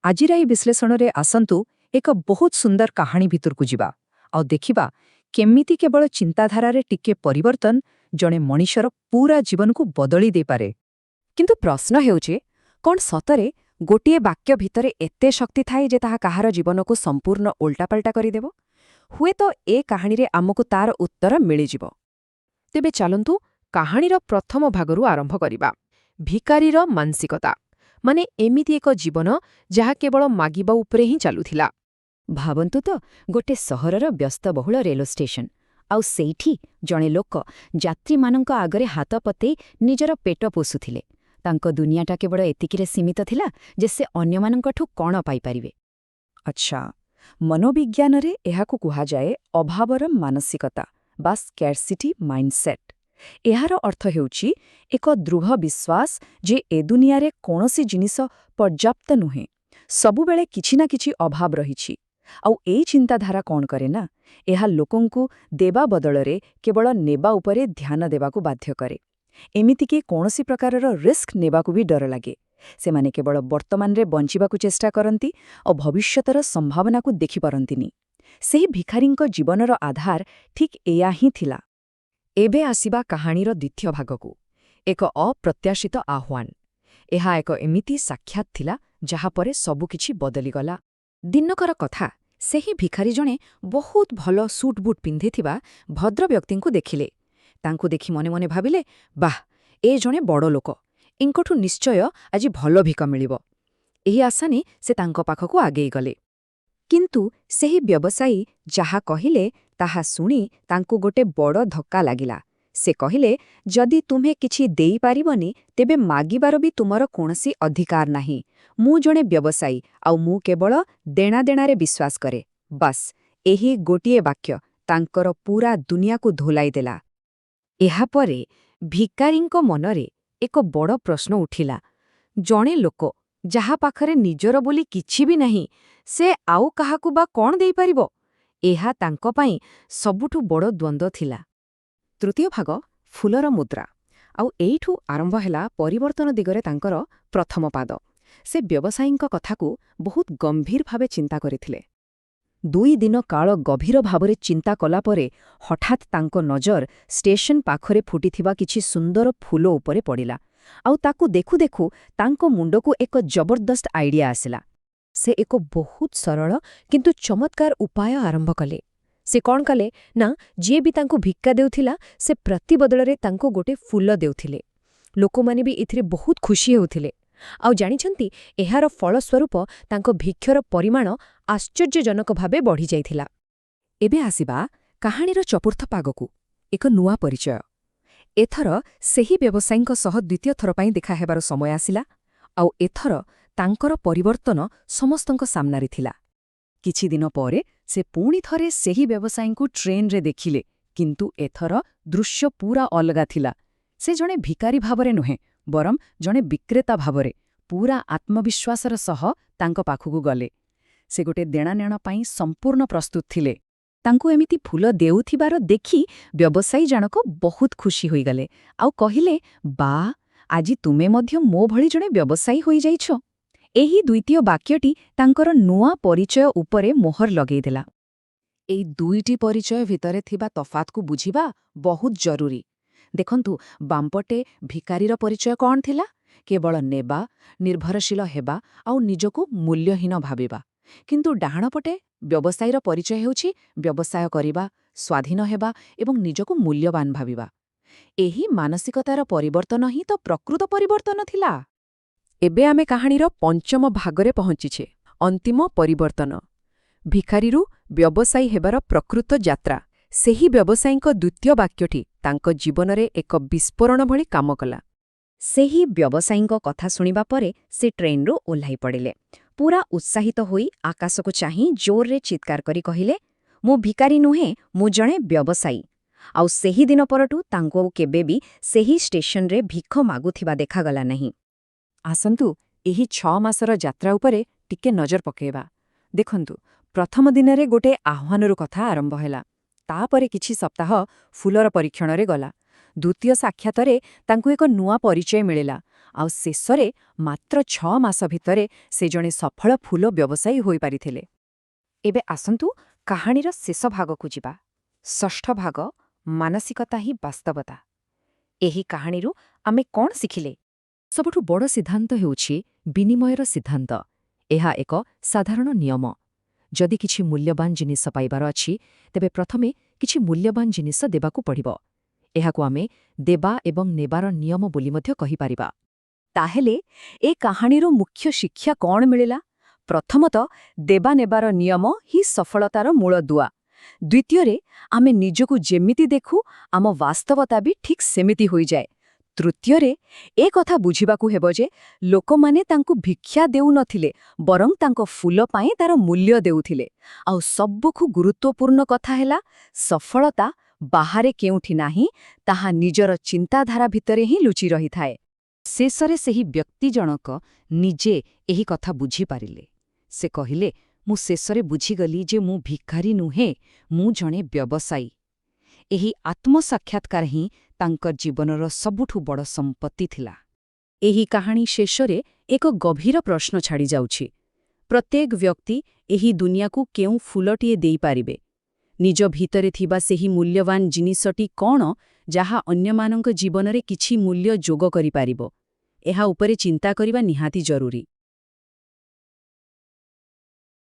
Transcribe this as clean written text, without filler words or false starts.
ଆଜିର ଏହି ବିଶ୍ଳେଷଣରେ ଆସନ୍ତୁ ଏକ ବହୁତ ସୁନ୍ଦର କାହାଣୀ ଭିତରକୁ ଯିବା ଆଉ ଦେଖିବା କେମିତି କେବଳ ଚିନ୍ତାଧାରାରେ ଟିକେ ପରିବର୍ତ୍ତନ ଜଣେ ମଣିଷର ପୁରା ଜୀବନକୁ ବଦଳି ଦେଇପାରେ। କିନ୍ତୁ ପ୍ରଶ୍ନ ହେଉଛି, କ'ଣ ସତରେ ଗୋଟିଏ ବାକ୍ୟ ଭିତରେ ଏତେ ଶକ୍ତି ଥାଏ ଯେ ତାହା କାହାର ଜୀବନକୁ ସମ୍ପୂର୍ଣ୍ଣ ଓଲଟାପାଲଟା କରିଦେବ? ହୁଏତ ଏ କାହାଣୀରେ ଆମକୁ ତାର ଉତ୍ତର ମିଳିଯିବ। ତେବେ ଚାଲନ୍ତୁ କାହାଣୀର ପ୍ରଥମ ଭାଗରୁ ଆରମ୍ଭ କରିବା। ଭିକାରୀର ମାନସିକତା, ମାନେ ଏମିତି ଏକ ଜୀବନ ଯାହା କେବଳ ମାଗିବା ଉପରେ ହିଁ ଚାଲୁଥିଲା। ଭାବନ୍ତୁ ତ, ଗୋଟେ ସହରର ବ୍ୟସ୍ତବହୁଳ ରେଳ ଷ୍ଟେସନ, ଆଉ ସେଇଠି ଜଣେ ଲୋକ ଯାତ୍ରୀମାନଙ୍କ ଆଗରେ ହାତ ପତେଇ ନିଜର ପେଟ ପୋଷୁଥିଲେ। ତାଙ୍କ ଦୁନିଆଟା କେବଳ ଏତିକିରେ ସୀମିତ ଥିଲା ଯେ ସେ ଅନ୍ୟମାନଙ୍କଠୁ କ'ଣ ପାଇପାରିବେ। ଆଚ୍ଛା, ମନୋବିଜ୍ଞାନରେ ଏହାକୁ କୁହାଯାଏ ଅଭାବର ମାନସିକତା ବା ସ୍କାର୍ସିଟି ମାଇଣ୍ଡସେଟ୍। ଏହାର ଅର୍ଥ ହେଉଛି ଏକ ଦୃଢ଼ ବିଶ୍ୱାସ ଯେ ଏ ଦୁନିଆରେ କୌଣସି ଜିନିଷ ପର୍ଯ୍ୟାପ୍ତ ନୁହେଁ, ସବୁବେଳେ କିଛି ନା କିଛି ଅଭାବ ରହିଛି। ଆଉ ଏଇ ଚିନ୍ତାଧାରା କ'ଣ କରେ ନା, ଏହା ଲୋକଙ୍କୁ ଦେବା ବଦଳରେ କେବଳ ନେବା ଉପରେ ଧ୍ୟାନ ଦେବାକୁ ବାଧ୍ୟ କରେ। ଏମିତିକି କୌଣସି ପ୍ରକାରର ରିସ୍କ ନେବାକୁ ବି ଡର ଲାଗେ। ସେମାନେ କେବଳ ବର୍ତ୍ତମାନରେ ବଞ୍ଚିବାକୁ ଚେଷ୍ଟା କରନ୍ତି ଓ ଭବିଷ୍ୟତର ସମ୍ଭାବନାକୁ ଦେଖିପାରନ୍ତିନି। ସେହି ଭିଖାରୀଙ୍କ ଜୀବନର ଆଧାର ଠିକ୍ ଏଇଆ ହିଁ ଥିଲା। ଏବେ ଆସିବା କାହାଣୀର ଦ୍ୱିତୀୟ ଭାଗକୁ, ଏକ ଅପ୍ରତ୍ୟାଶିତ ଆହ୍ୱାନ। ଏହା ଏକ ଏମିତି ସାକ୍ଷାତ ଥିଲା ଯାହାପରେ ସବୁକିଛି ବଦଳିଗଲା। ଦିନକର କଥା, ସେହି ଭିଖାରୀ ଜଣେ ବହୁତ ଭଲ ସୁଟ୍ ବୁଟ୍ ପିନ୍ଧିଥିବା ଭଦ୍ରବ୍ୟକ୍ତିଙ୍କୁ ଦେଖିଲେ। ତାଙ୍କୁ ଦେଖି ମନେ ମନେ ଭାବିଲେ, ବାଃ, ଏ ଜଣେ ବଡ଼ ଲୋକ, ଏଙ୍କଠୁ ନିଶ୍ଚୟ ଆଜି ଭଲ ଭିକ ମିଳିବ। ଏହି ଆଶା ନେଇ ସେ ତାଙ୍କ ପାଖକୁ ଆଗେଇ ଗଲେ। କିନ୍ତୁ ସେହି ବ୍ୟବସାୟୀ ଯାହା କହିଲେ ତାହା ଶୁଣି ତାଙ୍କୁ ଗୋଟେ ବଡ଼ ଧକ୍କା ଲାଗିଲା। ସେ କହିଲେ, ଯଦି ତୁମେ କିଛି ଦେଇପାରିବନି ତେବେ ମାଗିବାର ବି ତୁମର କୌଣସି ଅଧିକାର ନାହିଁ। ମୁଁ ଜଣେ ବ୍ୟବସାୟୀ, ଆଉ ମୁଁ କେବଳ ଦେଣାଦେଣାରେ ବିଶ୍ୱାସ କରେ। ବାସ୍, ଏହି ଗୋଟିଏ ବାକ୍ୟ ତାଙ୍କର ପୁରା ଦୁନିଆକୁ ଧୋଲାଇ ଦେଲା। ଏହାପରେ ଭିକାରୀଙ୍କ ମନରେ ଏକ ବଡ଼ ପ୍ରଶ୍ନ ଉଠିଲା। ଜଣେ ଲୋକ ଯାହା ପାଖରେ ନିଜର ବୋଲି କିଛି ବି ନାହିଁ, ସେ ଆଉ କାହାକୁ ବା କ'ଣ ଦେଇପାରିବ? ଏହା ତାଙ୍କ ପାଇଁ ସବୁଠୁ ବଡ଼ ଦ୍ୱନ୍ଦ୍ୱ ଥିଲା। ତୃତୀୟ ଭାଗ, ଫୁଲର ମୁଦ୍ରା। ଆଉ ଏଇଠୁ ଆରମ୍ଭ ହେଲା ପରିବର୍ତ୍ତନ ଦିଗରେ ତାଙ୍କର ପ୍ରଥମ ପାଦ। ସେ ବ୍ୟବସାୟୀଙ୍କ କଥାକୁ ବହୁତ ଗମ୍ଭୀର ଭାବେ ଚିନ୍ତା କରିଥିଲେ। 2 ଦିନ କାଳ ଗଭୀର ଭାବରେ ଚିନ୍ତା କଲାପରେ ହଠାତ୍ ତାଙ୍କ ନଜର ଷ୍ଟେସନ ପାଖରେ ଫୁଟିଥିବା କିଛି ସୁନ୍ଦର ଫୁଲ ଉପରେ ପଡ଼ିଲା। ଆଉ ତାକୁ ଦେଖୁ ଦେଖୁ ତାଙ୍କ ମୁଣ୍ଡକୁ ଏକ ଜବରଦସ୍ତ ଆଇଡିଆ ଆସିଲା। ସେ ଏକ ବହୁତ ସରଳ କିନ୍ତୁ ଚମତ୍କାର ଉପାୟ ଆରମ୍ଭ କଲେ। ସେ କ'ଣ କଲେ ନା, ଯିଏ ବି ତାଙ୍କୁ ଭିକ୍ଷା ଦେଉଥିଲା ସେ ପ୍ରତିବଦଳରେ ତାଙ୍କୁ ଗୋଟେ ଫୁଲ ଦେଉଥିଲେ। ଲୋକମାନେ ବି ଏଥିରେ ବହୁତ ଖୁସି ହେଉଥିଲେ। ଆଉ ଜାଣିଛନ୍ତି, ଏହାର ଫଳସ୍ୱରୂପ ତାଙ୍କ ଭିକ୍ଷର ପରିମାଣ ଆଶ୍ଚର୍ଯ୍ୟଜନକ ଭାବେ ବଢ଼ିଯାଇଥିଲା। ଏବେ ଆସିବା କାହାଣୀର ଚତୁର୍ଥ ପାଗକୁ, ଏକ ନୂଆ ପରିଚୟ। ଏଥର ସେହି ବ୍ୟବସାୟୀଙ୍କ ସହ ଦ୍ୱିତୀୟ ଥର ପାଇଁ ଦେଖା ହେବାର ସମୟ ଆସିଲା। ଆଉ ଏଥର ତାଙ୍କର ପରିବର୍ତ୍ତନ ସମସ୍ତଙ୍କ ସାମ୍ନାରେ ଥିଲା। କିଛି ଦିନ ପରେ ସେ ପୁଣି ଥରେ ସେହି ବ୍ୟବସାୟୀଙ୍କୁ ଟ୍ରେନ୍ରେ ଦେଖିଲେ, କିନ୍ତୁ ଏଥର ଦୃଶ୍ୟ ପୁରା ଅଲଗା ଥିଲା। ସେ ଜଣେ ଭିକାରୀ ଭାବରେ ନୁହେଁ, ବରଂ ଜଣେ ବିକ୍ରେତା ଭାବରେ ପୁରା ଆତ୍ମବିଶ୍ୱାସର ସହ ତାଙ୍କ ପାଖକୁ ଗଲେ। ସେ ଗୋଟେ ଦେଣାନେଣ ପାଇଁ ସମ୍ପୂର୍ଣ୍ଣ ପ୍ରସ୍ତୁତ ଥିଲେ। ତାଙ୍କୁ ଏମିତି ଫୁଲ ଦେଉଥିବାର ଦେଖି ବ୍ୟବସାୟୀ ଜଣକ ବହୁତ ଖୁସି ହୋଇଗଲେ ଆଉ କହିଲେ, ବାଃ, ଆଜି ତୁମେ ମଧ୍ୟ ମୋ ଭଳି ଜଣେ ବ୍ୟବସାୟୀ ହୋଇଯାଇଛ। ଏହି ଦ୍ୱିତୀୟ ବାକ୍ୟଟି ତାଙ୍କର ନୂଆ ପରିଚୟ ଉପରେ ମୋହର ଲଗେଇଦେଲା। ଏଇ ଦୁଇଟି ପରିଚୟ ଭିତରେ ଥିବା ତଫାତକୁ ବୁଝିବା ବହୁତ ଜରୁରୀ। ଦେଖନ୍ତୁ, ବାମପଟେ ଭିକାରୀର ପରିଚୟ କ'ଣ ଥିଲା? କେବଳ ନେବା, ନିର୍ଭରଶୀଳ ହେବା ଆଉ ନିଜକୁ ମୂଲ୍ୟହୀନ ଭାବିବା। କିନ୍ତୁ ଡାହାଣପଟେ ବ୍ୟବସାୟୀର ପରିଚୟ ହେଉଛି ବ୍ୟବସାୟ କରିବା, ସ୍ୱାଧୀନ ହେବା ଏବଂ ନିଜକୁ ମୂଲ୍ୟବାନ ଭାବିବା। ଏହି ମାନସିକତାର ପରିବର୍ତ୍ତନ ହିଁ ତ ପ୍ରକୃତ ପରିବର୍ତ୍ତନ ଥିଲା। ଏବେ ଆମେ କାହାଣୀର ପଞ୍ଚମ ଭାଗରେ ପହଞ୍ଚିଛେ, ଅନ୍ତିମ ପରିବର୍ତ୍ତନ। ଭିକାରୀରୁ ବ୍ୟବସାୟୀ ହେବାର ପ୍ରକୃତ ଯାତ୍ରା। ସେହି ବ୍ୟବସାୟୀଙ୍କ ଦ୍ୱିତୀୟ ବାକ୍ୟଟି ତାଙ୍କ ଜୀବନରେ ଏକ ବିସ୍ଫୋରଣ ଭଳି କାମ କଲା। ସେହି ବ୍ୟବସାୟୀଙ୍କ କଥା ଶୁଣିବା ପରେ ସେ ଟ୍ରେନ୍ରୁ ଓହ୍ଲାଇ ପଡ଼ିଲେ। ପୁରା ଉତ୍ସାହିତ ହୋଇ ଆକାଶକୁ ଚାହିଁ ଜୋରରେ ଚିତ୍କାର କରି କହିଲେ, ମୁଁ ଭିକାରୀ ନୁହେଁ, ମୁଁ ଜଣେ ବ୍ୟବସାୟୀ। ଆଉ ସେହି ଦିନ ପରଠୁ ତାଙ୍କୁ ଆଉ କେବେ ବି ସେହି ଷ୍ଟେସନରେ ଭିକ ମାଗୁଥିବା ଦେଖାଗଲା ନାହିଁ। ଆସନ୍ତୁ ଏହି 6 ମାସର ଯାତ୍ରା ଉପରେ ଟିକେ ନଜର ପକାଇବା। ଦେଖନ୍ତୁ, ପ୍ରଥମ ଦିନରେ ଗୋଟେ ଆହ୍ୱାନରୁ କଥା ଆରମ୍ଭ ହେଲା। ତାପରେ କିଛି ସପ୍ତାହ ଫୁଲର ପରୀକ୍ଷଣରେ ଗଲା। ଦ୍ୱିତୀୟ ସାକ୍ଷାତରେ ତାଙ୍କୁ ଏକ ନୂଆ ପରିଚୟ ମିଳିଲା। ଆଉ ଶେଷରେ ମାତ୍ର 6 ମାସ ଭିତରେ ସେ ଜଣେ ସଫଳ ଫୁଲ ବ୍ୟବସାୟୀ ହୋଇପାରିଥିଲେ। ଏବେ ଆସନ୍ତୁ କାହାଣୀର ଶେଷ ଭାଗକୁ ଯିବା। ଷଷ୍ଠ ଭାଗ, ମାନସିକତା ହିଁ ବାସ୍ତବତା। ଏହି କାହାଣୀରୁ ଆମେ କ'ଣ ଶିଖିଲେ? ସବୁଠୁ ବଡ଼ ସିଦ୍ଧାନ୍ତ ହେଉଛି ବିନିମୟର ସିଦ୍ଧାନ୍ତ। ଏହା ଏକ ସାଧାରଣ ନିୟମ। ଯଦି କିଛି ମୂଲ୍ୟବାନ ଜିନିଷ ପାଇବାର ଅଛି, ତେବେ ପ୍ରଥମେ କିଛି ମୂଲ୍ୟବାନ ଜିନିଷ ଦେବାକୁ ପଡ଼ିବ। ଏହାକୁ ଆମେ ଦେବା ଏବଂ ନେବାର ନିୟମ ବୋଲି ମଧ୍ୟ କହିପାରିବା। ତାହେଲେ ଏ କାହାଣୀର ମୁଖ୍ୟ ଶିକ୍ଷା କ'ଣ ମିଳିଲା? ପ୍ରଥମତଃ, ଦେବା ନେବାର ନିୟମ ହିଁ ସଫଳତାର ମୂଳଦୁଆ। ଦ୍ୱିତୀୟରେ, ଆମେ ନିଜକୁ ଯେମିତି ଦେଖୁ ଆମ ବାସ୍ତବତା ବି ଠିକ୍ ସେମିତି ହୋଇଯାଏ। ତୃତୀୟରେ, ଏ କଥା ବୁଝିବାକୁ ହେବ ଯେ ଲୋକମାନେ ତାଙ୍କୁ ଭିକ୍ଷା ଦେଉନଥିଲେ, ବରଂ ତାଙ୍କ ଫୁଲ ପାଇଁ ତାର ମୂଲ୍ୟ ଦେଉଥିଲେ। ଆଉ ସବୁଠୁ ଗୁରୁତ୍ୱପୂର୍ଣ୍ଣ କଥା ହେଲା, ସଫଳତା ବାହାରେ କେଉଁଠି ନାହିଁ, ତାହା ନିଜର ଚିନ୍ତାଧାରା ଭିତରେ ହିଁ ଲୁଚି ରହିଥାଏ। ଶେଷରେ ସେହି ବ୍ୟକ୍ତି ଜଣକ ନିଜେ ଏହି କଥା ବୁଝିପାରିଲେ। ସେ କହିଲେ, ମୁଁ ଶେଷରେ ବୁଝିଗଲି ଯେ ମୁଁ ଭିକାରୀ ନୁହେଁ, ମୁଁ ଜଣେ ବ୍ୟବସାୟୀ। ଏହି ଆତ୍ମସାକ୍ଷାତକାର ହିଁ ତାଙ୍କ ଜୀବନର ସବୁଠୁ ବଡ଼ ସମ୍ପତ୍ତି ଥିଲା। ଏହି କାହାଣୀ ଶେଷରେ ଏକ ଗଭୀର ପ୍ରଶ୍ନ ଛାଡ଼ିଯାଉଛି। ପ୍ରତ୍ୟେକ ବ୍ୟକ୍ତି ଏହି ଦୁନିଆକୁ କେଉଁ ଫୁଲଟିଏ ଦେଇପାରିବେ? ନିଜ ଭିତରେ ଥିବା ସେହି ମୂଲ୍ୟବାନ ଜିନିଷଟି କ'ଣ, ଯାହା ଅନ୍ୟମାନଙ୍କ ଜୀବନରେ କିଛି ମୂଲ୍ୟ ଯୋଗ କରିପାରିବ? ଏହା ଉପରେ ଚିନ୍ତା କରିବା ନିହାତି ଜରୁରୀ।